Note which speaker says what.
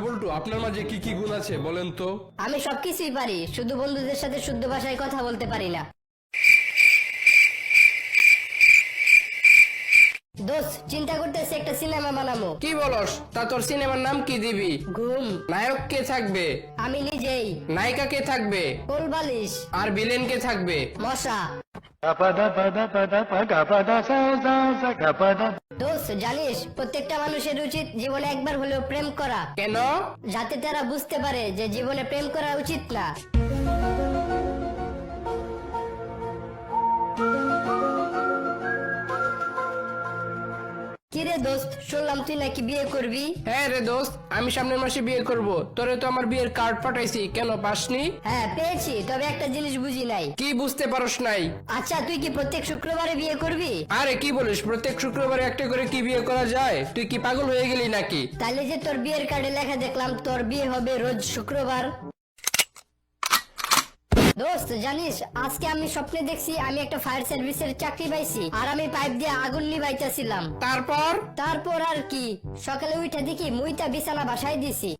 Speaker 1: বল্টু, আপনার মাঝে কি কি গুণ আছে বলেন তো?
Speaker 2: আমি সবকিছুই পারি, শুধু বন্ধুদের সাথে শুদ্ধ ভাষায় কথা বলতে পারি না। দোস্ত, চিন্তা করতেছি একটা সিনেমা বানাবো।
Speaker 3: কি বলস? তা তোর সিনেমার নাম কি দিবি?
Speaker 2: ঘুম।
Speaker 3: নায়ক কে থাকবে?
Speaker 2: আমি নিজেই।
Speaker 3: নায়িকা কে থাকবে?
Speaker 2: কোলবালিশ।
Speaker 3: আর ভিলেন কে থাকবে?
Speaker 2: মশা। দোস্ত, জানিস প্রত্যেকটা মানুষের উচিত জীবনে একবার হলেও প্রেম করা,
Speaker 3: কেন?
Speaker 2: যাতে তারা বুঝতে পারে যে জীবনে প্রেম করা উচিত না। কিরে দোস্ত, শুনলাম তুই নাকি বিয়ে করবি?
Speaker 3: হ্যাঁ রে দোস্ত, আমি সামনের মাসে বিয়ে করব। তোরে তো আমার বিয়ের কার্ড পাঠাইছি, কেন পাসনি?
Speaker 2: হ্যাঁ পেয়েছি, তবে একটা জিনিস বুঝি নাই।
Speaker 3: কি বুঝতে পারস নাই?
Speaker 2: আচ্ছা, তুই কি প্রত্যেক শুক্রবারে বিয়ে করবি?
Speaker 3: আরে কি বলিস, প্রত্যেক শুক্রবারে একটা করে কি বিয়ে করা যায়? তুই কি পাগল হয়ে গেলি নাকি?
Speaker 2: তাহলে যে তোর বিয়ের কার্ডে লেখা দেখলাম তোর বিয়ে হবে রোজ শুক্রবার। দোস্ত, জানিস আজকে আমি স্বপ্নে দেখছি আমি একটা ফায়ার সার্ভিসের চাকরি পাইছি, আর আমি পাইপ দিয়ে আগুন নিভাইতেছিলাম।
Speaker 3: তারপর?
Speaker 2: তারপর আর কি, সকালে উঠে দেখি মুইটা বিছানা বাসায় দিছি।